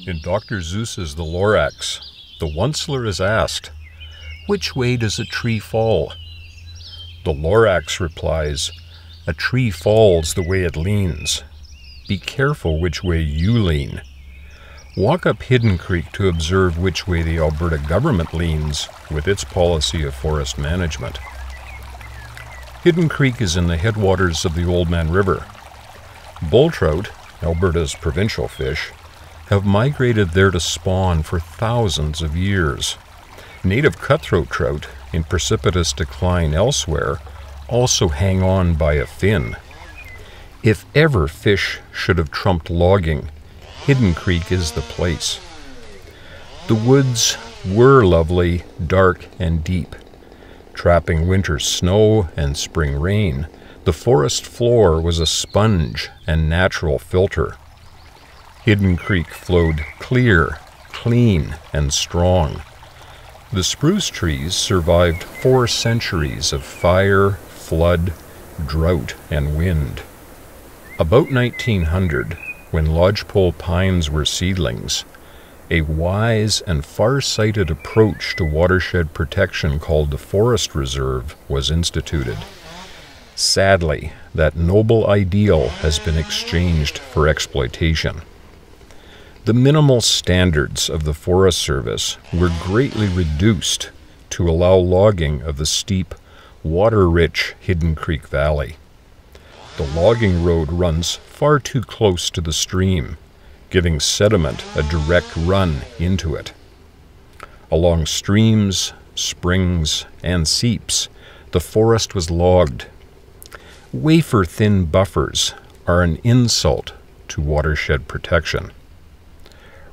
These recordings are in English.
In Dr. Seuss's The Lorax, the Onceler is asked, "Which way does a tree fall?" The Lorax replies, "A tree falls the way it leans. Be careful which way you lean. Walk up Hidden Creek to observe which way the Alberta government leans with its policy of forest management." Hidden Creek is in the headwaters of the Oldman River. Bull trout, Alberta's provincial fish, have migrated there to spawn for thousands of years. Native cutthroat trout, in precipitous decline elsewhere, also hang on by a fin. If ever fish should have trumped logging, Hidden Creek is the place. The woods were lovely, dark, and deep. Trapping winter snow and spring rain, the forest floor was a sponge and natural filter. Hidden Creek flowed clear, clean, and strong. The spruce trees survived 4 centuries of fire, flood, drought, and wind. About 1900, when lodgepole pines were seedlings, a wise and far-sighted approach to watershed protection called the Forest Reserve was instituted. Sadly, that noble ideal has been exchanged for exploitation. The minimal standards of the Forest Service were greatly reduced to allow logging of the steep, water-rich Hidden Creek Valley. The logging road runs far too close to the stream, giving sediment a direct run into it. Along streams, springs, and seeps, the forest was logged. Wafer-thin buffers are an insult to watershed protection.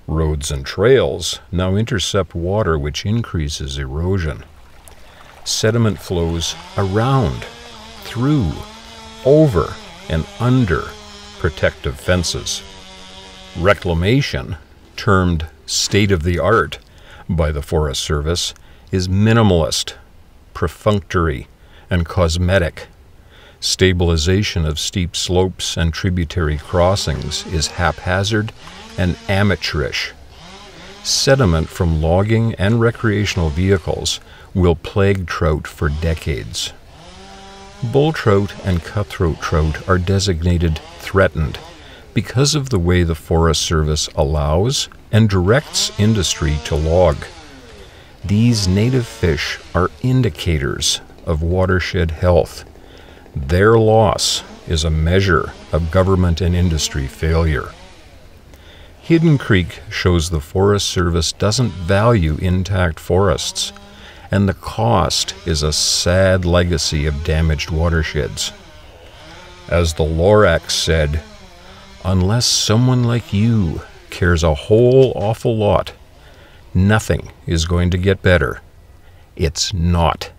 Roads and trails now intercept water, which increases erosion. Sediment flows around, through, over, and under protective fences. Reclamation, termed state-of-the-art by the Forest Service, is minimalist, perfunctory, and cosmetic. Stabilization of steep slopes and tributary crossings is haphazard and amateurish. Sediment from logging and recreational vehicles will plague trout for decades. Bull trout and cutthroat trout are designated threatened because of the way the Forest Service allows and directs industry to log. These native fish are indicators of watershed health. Their loss is a measure of government and industry failure. Hidden Creek shows the Forest Service doesn't value intact forests, and the cost is a sad legacy of damaged watersheds. As the Lorax said, "Unless someone like you cares a whole awful lot, nothing is going to get better. It's not